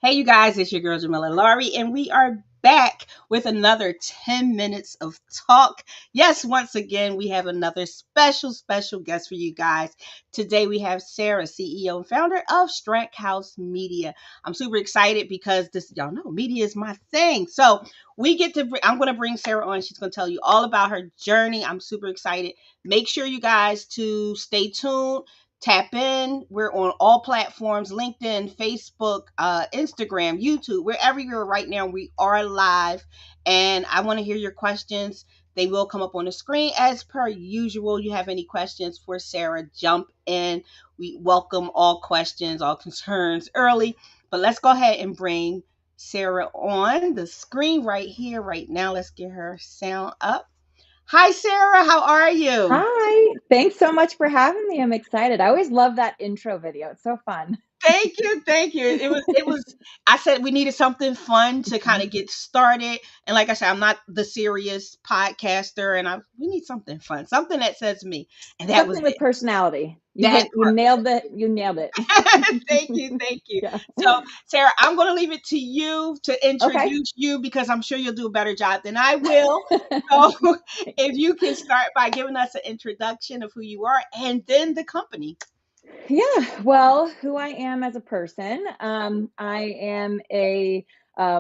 Hey, you guys, it's your girl Jamilah Lawry, and we are back with another 10 minutes of talk. Yes, once again, we have another special guest for you guys. Today, we have Sarah, CEO and founder of Strackhouse Media. I'm super excited because y'all know, media is my thing. So, I'm going to bring Sarah on. She's going to tell you all about her journey. I'm super excited. Make sure you guys to stay tuned. Tap in. We're on all platforms: LinkedIn, Facebook, Instagram, YouTube, wherever you're right now. We are live, and I want to hear your questions. They will come up on the screen as per usual. You have any questions for Sarah, jump in. We welcome all questions, all concerns early. But let's go ahead and bring Sarah on the screen right here, right now. Let's get her sound up. Hi, Sarah. How are you? Hi, thanks so much for having me. I'm excited. I always love that intro video. It's so fun. Thank you. It was I said we needed something fun to kind of get started. And like I said, I'm not the serious podcaster and we need something fun, something that says me. And that was Something with it. personality. That You nailed it. You nailed it. thank you, thank you. Yeah. So, Sarah, I'm going to leave it to you to Okay. introduce you because I'm sure you'll do a better job than I will. So, if you can start by giving us an introduction of who you are and then the company. Yeah, well, who I am as a person, I am a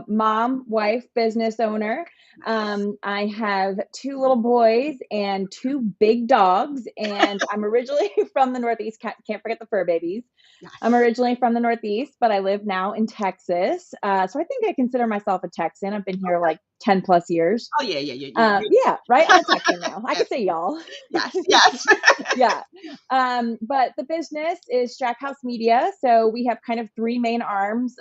mom, wife, business owner. I have two little boys and two big dogs, and I'm originally from the Northeast. Can't forget the fur babies. I'm Yes. originally from the Northeast, but I live now in Texas. So I think I consider myself a Texan. I've been here like 10 plus years. Oh, yeah, yeah, yeah. You, Yeah, right. I'm a Texan now. I could yes, say y'all. yes. Yeah. But the business is Strackhouse Media. So we have kind of three main arms.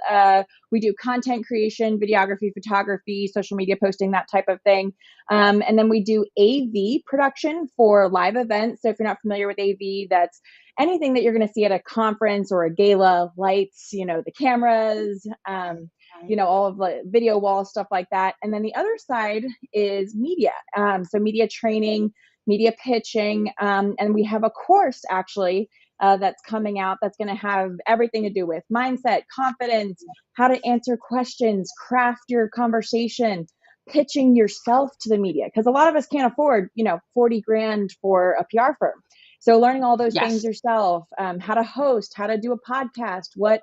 We do content creation, videography, photography, social media posting, that type of thing. And then we do AV production for live events. So if you're not familiar with AV, that's anything that you're going to see at a conference or a gala, lights, the cameras, all of the video walls, stuff like that. And then the other side is media. So media training, media pitching, and we have a course actually that's coming out that's going to have everything to do with mindset, confidence, how to answer questions, craft your conversation, pitching yourself to the media, because a lot of us can't afford 40 grand for a PR firm. So learning all those things Yes. yourself, how to host, how to do a podcast, what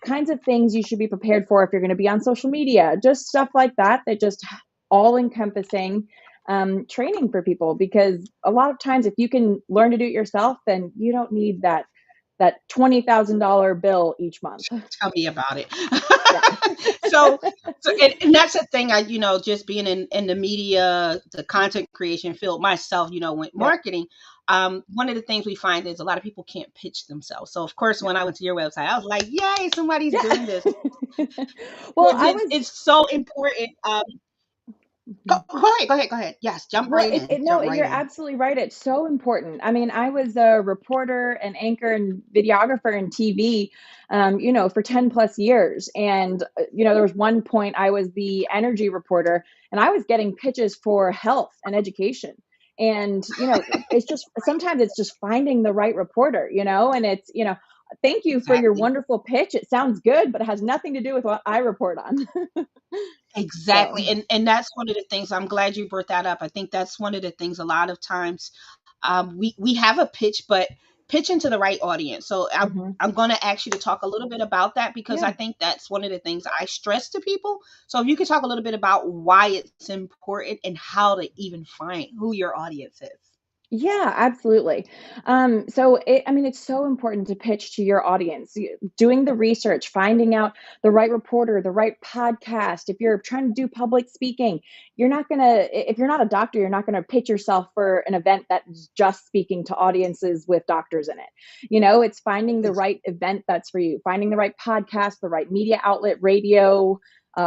kinds of things you should be prepared for if you're going to be on social media, just stuff like that, that just all encompassing training for people. Because a lot of times if you can learn to do it yourself, then you don't need that $20,000 bill each month. Tell me about it. Yeah. so, and that's the thing. Just being in the media, the content creation field myself, with Yep. marketing, one of the things we find is a lot of people can't pitch themselves. So, of course, when I went to your website, I was like, yay, somebody's Yeah. doing this. Well, I was It's so important. Go ahead. Yes, jump Well, right it, in. it no, Jump right you're in. absolutely right. It's so important. I mean, I was a reporter and anchor and videographer in TV, for 10 plus years. And, there was one point I was the energy reporter and I was getting pitches for health and education. And, it's just, sometimes it's just finding the right reporter, and it's, thank you for your Exactly. wonderful pitch. It sounds good, but it has nothing to do with what I report on. Exactly. So, And that's one of the things. I'm glad you brought that up. I think that's one of the things a lot of times we have a pitch, but pitching to the right audience. So mhm. I'm going to ask you to talk a little bit about that because I Yeah. think that's one of the things I stress to people. So if you could talk a little bit about why it's important and how to even find who your audience is. Yeah, absolutely. I mean, it's so important to pitch to your audience. Doing the research, finding out the right reporter, the right podcast. If you're trying to do public speaking, if you're not a doctor, you're not gonna pitch yourself for an event that's just speaking to audiences with doctors in it. It's finding the Ex- right event that's for you, finding the right podcast, the right media outlet, radio,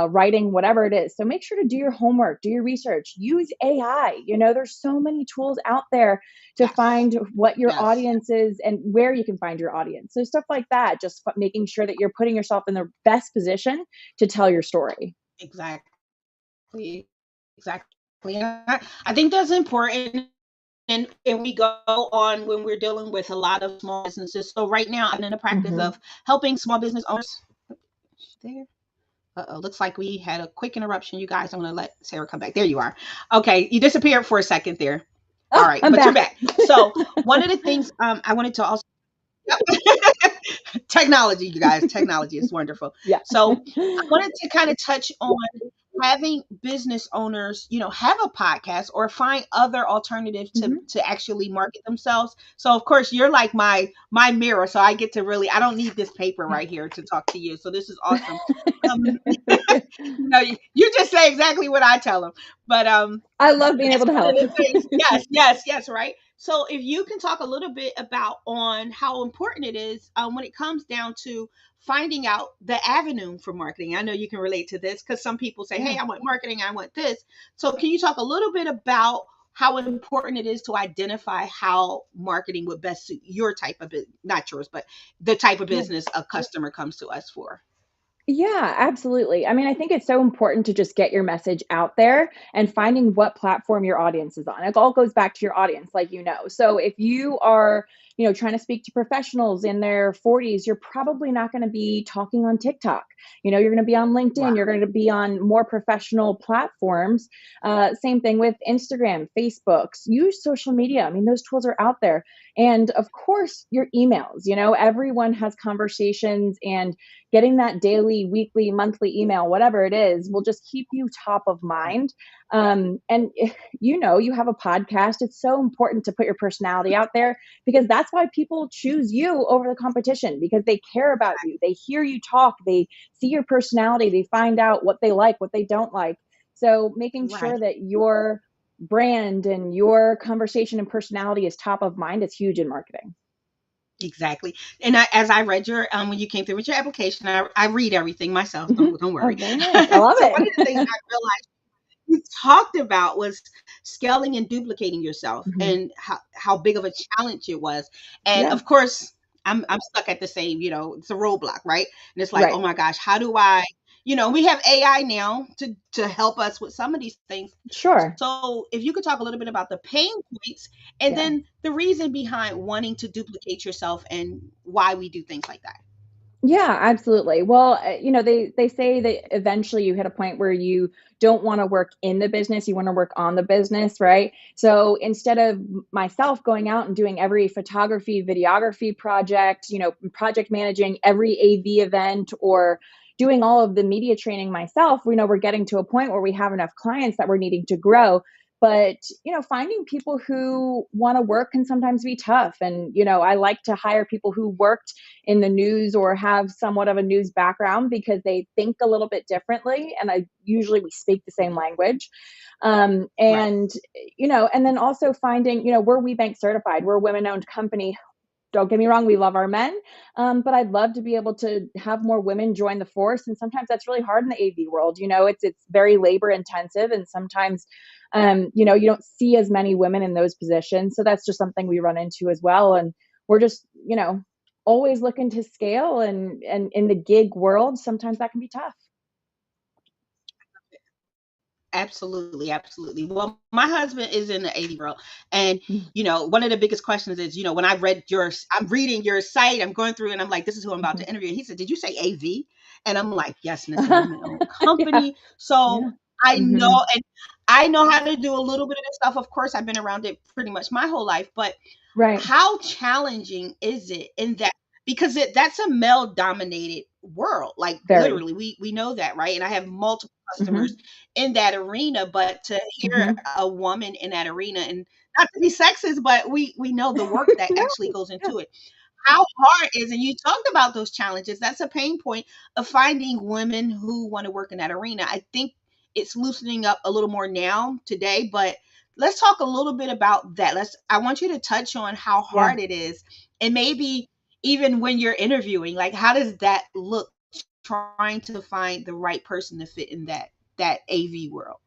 writing, whatever it is. So make sure to do your homework, do your research, use AI. There's so many tools out there to Yes. find what your Yes. audience is and where you can find your audience. So stuff like that, just making sure that you're putting yourself in the best position to tell your story. Exactly. Exactly. And I think that's important. And we go on when we're dealing with a lot of small businesses. So right now, I'm in the practice Hmm. of helping small business owners. There. Uh-oh, looks like we had a quick interruption. You guys, I'm going to let Sarah come back. There you are. Okay, you disappeared for a second there. All Oh, right, I'm but you're back. back. So one of the things I wanted to also technology, you guys, technology is wonderful. Yeah. So I wanted to kind of touch on having business owners, have a podcast or find other alternatives to Mhm. actually market themselves. So of course you're like my mirror, so I get to really, I don't need this paper right here to talk to you. So this is awesome. Um, you just say exactly what I tell them. But I love being that's able to one of help. the things. Yes, yes, yes, right. So if you can talk a little bit about on how important it is when it comes down to finding out the avenue for marketing. I know you can relate to this because some people say, Yeah. hey, I want marketing, I want this. So can you talk a little bit about how important it is to identify how marketing would best suit your type of business, not yours, but the type of Yeah. business a customer comes to us for? Yeah, absolutely. I mean, I think it's so important to just get your message out there and finding what platform your audience is on. It all goes back to your audience, like you know. So if you are, trying to speak to professionals in their 40s, you're probably not going to be talking on TikTok. You're going to be on Wow. LinkedIn, you're going to be on more professional platforms. Same thing with Instagram, Facebooks. Use social media. I mean, those tools are out there. And of course, your emails. Everyone has conversations, and getting that daily, weekly, monthly email, whatever it is, will just keep you top of mind. And if you have a podcast, it's so important to put your personality out there, because that's why people choose you over the competition, because they care about you. They hear you talk, they see your personality, they find out what they like, what they don't like. So making Right. sure that your brand and your conversation and personality is top of mind is huge in marketing. Exactly. And as I read your when you came through with your application, I read everything myself. Mhm. Don't Oh, worry. very nice. I love So one of the things it. I realized you talked about was scaling and duplicating yourself Mhm. and how big of a challenge it was. And Yeah. of course, I'm stuck at the same, it's a roadblock, right? And it's like, oh Right. my gosh, how do I, we have AI now to help us with some of these things. Sure. So if you could talk a little bit about the pain points and Yeah. then the reason behind wanting to duplicate yourself and why we do things like that. Yeah, absolutely. Well, they say that eventually you hit a point where you don't want to work in the business, you want to work on the business, right? So instead of myself going out and doing every photography, videography project, project managing every AV event or doing all of the media training myself, we know we're getting to a point where we have enough clients that we're needing to grow. But, finding people who want to work can sometimes be tough. And, I like to hire people who worked in the news or have somewhat of a news background, because they think a little bit differently, and I usually we speak the same language. Right. And then also finding, we're WeBank certified, we're a women owned company. Don't get me wrong, we love our men, but I'd love to be able to have more women join the force, and sometimes that's really hard in the AV world. It's very labor intensive, and sometimes you don't see as many women in those positions. So that's just something we run into as well. And we're just, always looking to scale, and in the gig world, sometimes that can be tough. Absolutely, absolutely. Well, my husband is in the AV world, and Mm. one of the biggest questions is, when I read I'm reading your site, I'm going through, and I'm like, this is who I'm about Mhm. to interview. And he said, "Did you say AV?" And I'm like, "Yes, and it's a woman-owned Yeah. company." So Yeah. I Hmm. know, and I know how to do a little bit of this stuff. Of course, I've been around it pretty much my whole life, but Right. how challenging is it in that, because that's a male dominated world, like Very. literally we know that, right? And I have multiple customers Hmm. in that arena, but to hear Hmm. a woman in that arena, and not to be sexist, but we know the work that No. actually goes Yeah. into it, how hard is, and you talked about those challenges, that's a pain point of finding women who want to work in that arena. I think it's loosening up a little more now today, but let's talk a little bit about that. I want you to touch on how Yeah. hard it is, and maybe even when you're interviewing, like how does that look, trying to find the right person to fit in that AV world.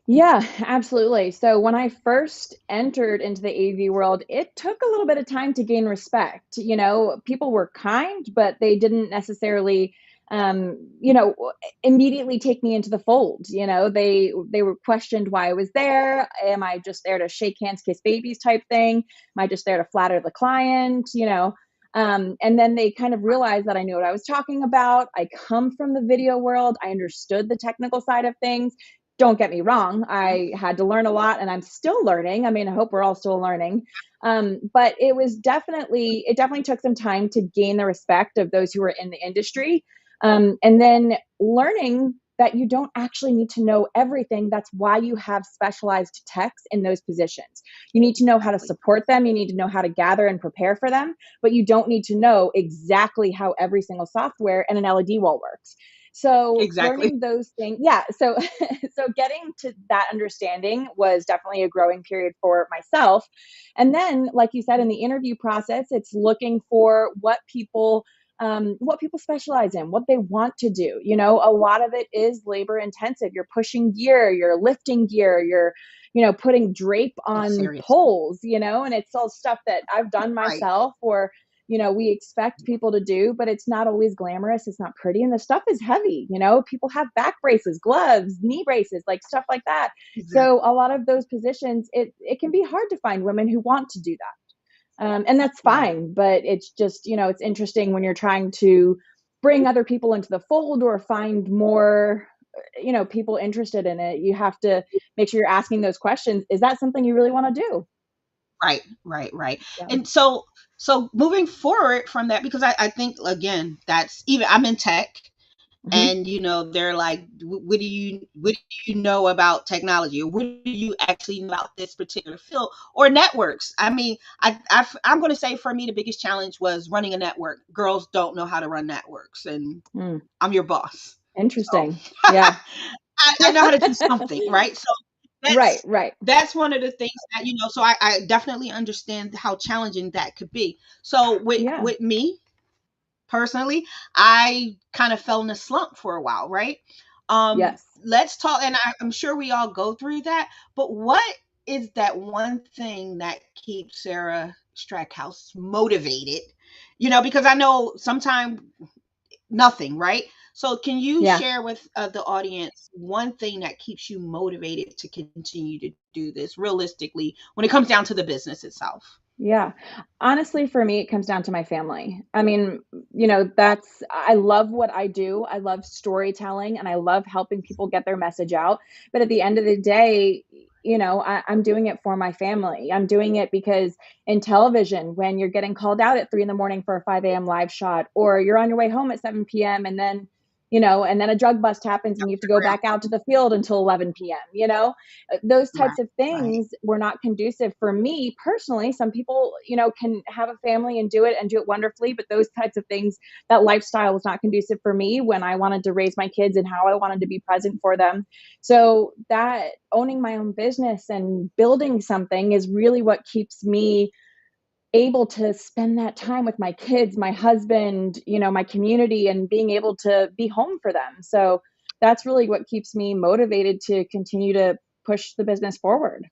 Yeah, absolutely. So when I first entered into the AV world, it took a little bit of time to gain respect. People were kind, but they didn't necessarily, immediately take me into the fold. They were questioned why I was there. Am I just there to shake hands, kiss babies type thing? Am I just there to flatter the client? And then they kind of realized that I knew what I was talking about. I come from the video world. I understood the technical side of things. Don't get me wrong. I had to learn a lot and I'm still learning. I mean, I hope we're all still learning. But it definitely took some time to gain the respect of those who were in the industry. And then learning that you don't actually need to know everything. That's why you have specialized techs in those positions. You need to know how to Exactly. support them. You need to know how to gather and prepare for them, but you don't need to know exactly how every single software and an LED wall works. So Exactly. learning those things, yeah. So so getting to that understanding was definitely a growing period for myself. And then, like you said, in the interview process, it's looking for what people specialize in, what they want to do. You know, a lot of it is labor intensive. You're pushing gear, you're lifting gear, you're, putting drape It's on serious. poles, and it's all stuff that I've done Right. myself or, we expect people to do, but it's not always glamorous. It's not pretty. And the stuff is heavy. People have back braces, gloves, knee braces, like stuff like that. So Exactly. a lot of those positions, it can be hard to find women who want to do that. And that's Right. fine, but it's just, it's interesting when you're trying to bring other people into the fold or find more, people interested in it. You have to make sure you're asking those questions. Is that something you really want to do? Right. Right. Right. Yeah. And so moving forward from that, because I think again, that's even I'm in tech. Hmm. And they're like, what do you know about technology, or what do you actually know about this particular field or networks? I mean, I'm going to say for me the biggest challenge was running a network. Girls don't know how to run networks, and Mm, I'm your boss, so interesting. Yeah. I know how to do something, right? So Right, that's right. that's one of the things that so I definitely understand how challenging that could be. So with Yeah. with me personally, I kind of fell in a slump for a while, right? Yes. Let's talk, and I'm sure we all go through that, but what is that one thing that keeps Sarah Strackhouse motivated? Because I know sometimes nothing, right? So, can you Yeah. share with the audience one thing that keeps you motivated to continue to do this realistically when it comes down to the business itself? Yeah. Honestly, for me, it comes down to my family. I mean, I love what I do. I love storytelling and I love helping people get their message out. But at the end of the day, I'm doing it for my family. I'm doing it because in television, when you're getting called out at 3 in the morning for a 5 a.m. live shot, or you're on your way home at 7 p.m. and then a drug bust happens and you have to go back out to the field until 11 p.m., those Right, types of right, things were not conducive for me personally. Some people, can have a family and do it wonderfully, but those types of things, that lifestyle was not conducive for me when I wanted to raise my kids and how I wanted to be present for them. So that owning my own business and building something is really what keeps me able to spend that time with my kids, my husband, my community, and being able to be home for them. So that's really what keeps me motivated to continue to push the business forward.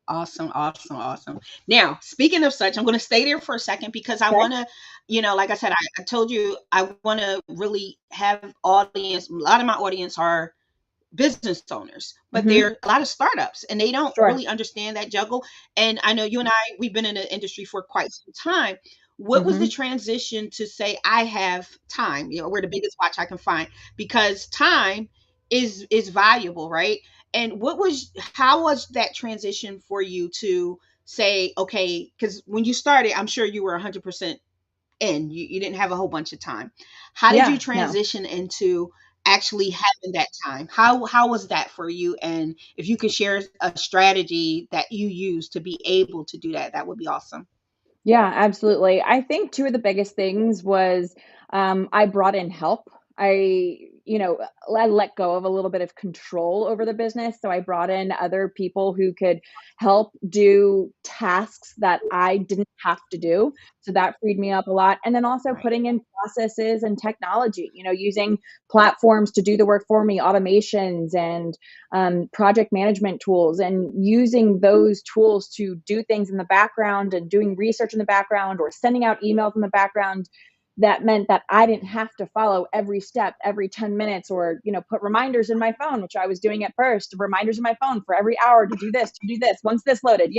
awesome, awesome, awesome. Now, speaking of such, I'm going to stay there for a second because I Okay. want to, like I said, I told you I want to really have audience. A lot of my audience are business owners, but Hmm. there are a lot of startups and they don't Sure. really understand that juggle. And I know you and we've been in the industry for quite some time. What was the Hmm. transition to say, I have time, we're the biggest watch I can find, because time is valuable, right? And how was that transition for you to say, okay, because when you started, I'm sure you were 100% in, you didn't have a whole bunch of time. How did you Yeah. No. transition into actually having that time? How was that for you? And if you could share a strategy that you use to be able to do that, that would be awesome. Yeah, absolutely. I think two of the biggest things was I brought in help. I, I let go of a little bit of control over the business. So I brought in other people who could help do tasks that I didn't have to do. So that freed me up a lot. And then also Right. putting in processes and technology, using platforms to do the work for me, automations and project management tools, and using those tools to do things in the background and doing research in the background or sending out emails in the background. That meant that I didn't have to follow every step every 10 minutes or, put reminders in my phone, which I was doing at first, reminders in my phone for every hour to do this, once this loaded.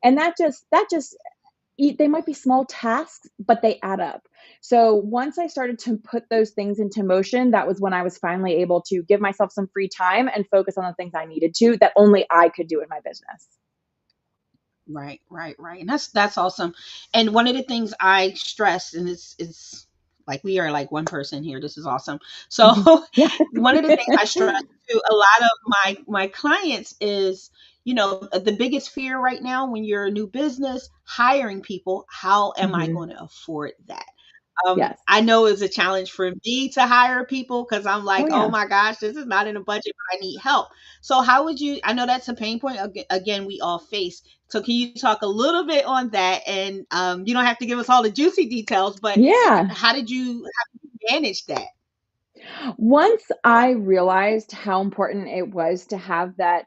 And that just they might be small tasks, but they add up. So once I started to put those things into motion, that was when I was finally able to give myself some free time and focus on the things I needed to that only I could do in my business. Right, right, right. And that's awesome. And one of the things I stress, and it's like we are like one person here. This is awesome. So Mhm. Yeah. one of the things I stress to a lot of my clients is, the biggest fear right now when you're a new business, hiring people, how am I Mhm. going to afford that? Yes. I know it's a challenge for me to hire people because I'm Oh, like, oh yeah. my gosh, this is not in a budget, but I need help. So how would you? I know that's a pain point again we all face. So can you talk a little bit on that? And you don't have to give us all the juicy details, but Yeah. how did you manage that? Once I realized how important it was to have that,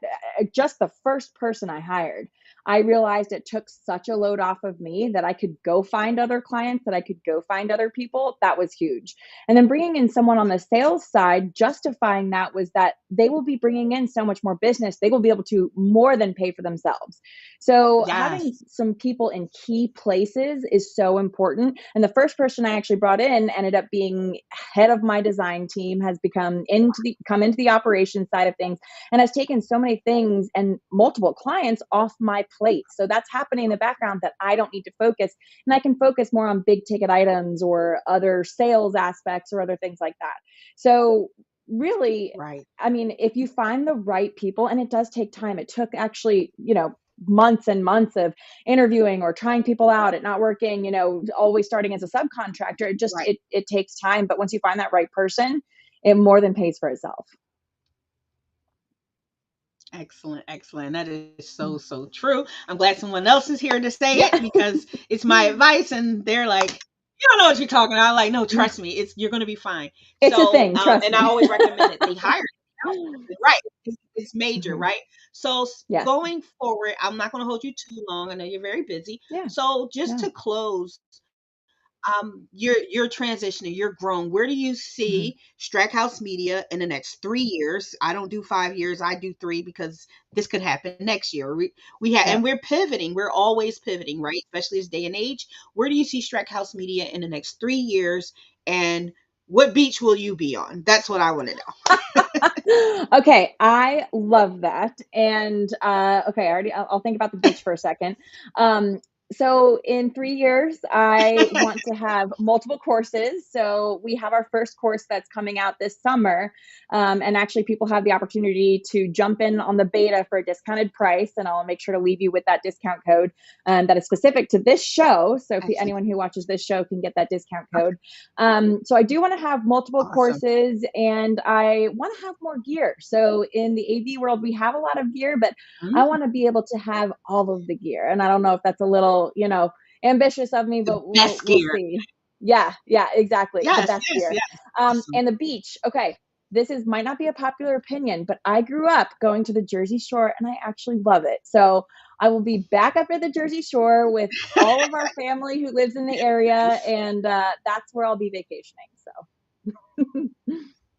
just the first person I hired, I realized it took such a load off of me that I could go find other clients, that I could go find other people. That was huge. And then bringing in someone on the sales side, justifying that was that they will be bringing in so much more business. They will be able to more than pay for themselves. So having Yes. some people in key places is so important. And the first person I actually brought in ended up being head of my design team, has become come into the operations side of things, and has taken so many things and multiple clients off my plate. So that's happening in the background that I don't need to focus, and I can focus more on big ticket items or other sales aspects or other things like that. So really, Right. I mean, if you find the right people, and it does take time, it took actually, months and months of interviewing or trying people out, it not working, always starting as a subcontractor. It just Right. it takes time, but once you find that right person, it more than pays for itself. Excellent, excellent. That is so, so true. I'm glad someone else is here to say it Yeah. because it's my advice, and they're like, "You don't know what you're talking about." I'm like, "No, trust me, you're going to be fine." It's a So, thing, trust and I me. always recommend that they hire. Right, it's major, Mhm. right? So Yes. going forward, I'm not going to hold you too long. I know you're very busy. Yeah. So just No. to close, you're transitioning, you're grown. Where do you Mhm. see Strackhouse Media in the next 3 years? I don't do 5 years, I do three because this could happen next year. We have, and Yep. we're pivoting. We're always pivoting, right? Especially this day and age. Where do you see Strackhouse Media in the next 3 years? And what beach will you be on? That's what I want to know. Okay, I love that. And okay, I'll think about the beach for a second. Um, so in 3 years, I want to have multiple courses. So we have our first course that's coming out this summer, and actually, people have the opportunity to jump in on the beta for a discounted price, and I'll make sure to leave you with that discount code that is specific to this show. So if Excellent. anyone who watches this show can get that discount code. So I do want to have multiple Awesome. courses, and I want to have more gear. So in the AV world, we have a lot of gear, but I Mm, want to be able to have all of the gear. And I don't know if that's a little, ambitious of me, the but we'll best we'll gear. see. Yeah, yeah, exactly. The Yes, best yes, gear. yes. Awesome. And the beach. Okay. This is might not be a popular opinion, but I grew up going to the Jersey Shore and I actually love it. So I will be back up at the Jersey Shore with all of our family who lives in the area, and that's where I'll be vacationing. So,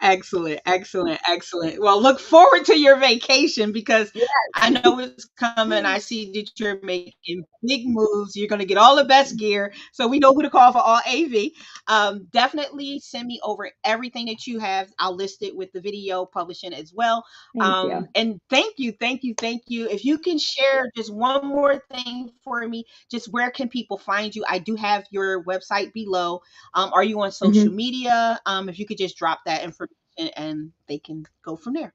Excellent, excellent, excellent. Well, look forward to your vacation because yeah. I know it's coming. I see that you're making big moves. You're going to get all the best gear. So we know who to call for all AV. Definitely send me over everything that you have. I'll list it with the video publishing as well. Thank you. And thank you, thank you, thank you. If you can share just one more thing for me, just where can people find you? I do have your website below. Are you on social Mhm. media? If you could just drop that information and they can go from there.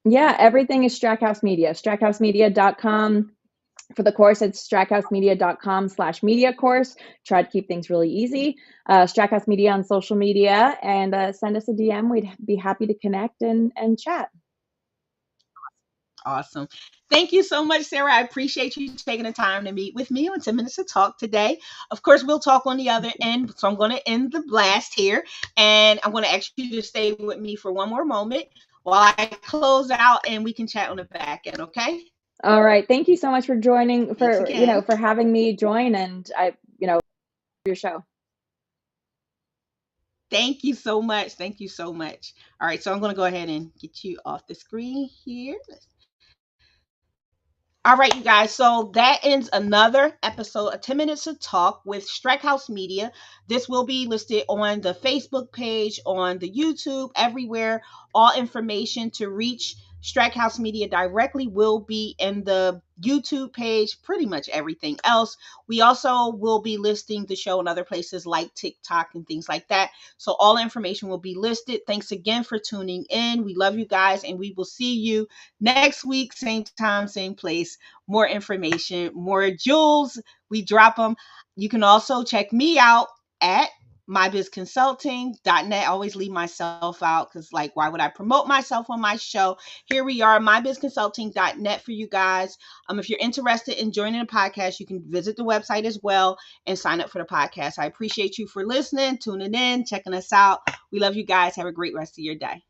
Yeah, everything is Strackhouse Media. StrackhouseMedia.com. For the course, it's strackhousemedia.com/media course. Try to keep things really easy. Strackhouse Media on social media, and send us a DM. We'd be happy to connect and chat. Awesome. Thank you so much, Sarah. I appreciate you taking the time to meet with me on 10 Minutes to Talk today. Of course, we'll talk on the other Thank you. end. So I'm going to end the blast here. And I'm going to ask you to stay with me for one more moment while I close out and we can chat on the back end. Okay. All right. Thank you so much for joining, Thanks for again. for having me join, and your show. Thank you so much. Thank you so much. All right. So I'm going to go ahead and get you off the screen here. All right, you guys. So that ends another episode of 10 Minutes of Talk with Strackhouse Media. This will be listed on the Facebook page, on the YouTube, everywhere. All information to reach Strackhouse Media directly will be in the YouTube page, pretty much everything else. We also will be listing the show in other places like TikTok and things like that. So all information will be listed. Thanks again for tuning in. We love you guys, and we will see you next week, same time, same place. More information, more jewels. We drop them. You can also check me out at mybizconsulting.net. I always leave myself out because, like, why would I promote myself on my show? Here we are, mybizconsulting.net for you guys. If you're interested in joining the podcast, you can visit the website as well and sign up for the podcast. I appreciate you for listening, tuning in, checking us out. We love you guys. Have a great rest of your day.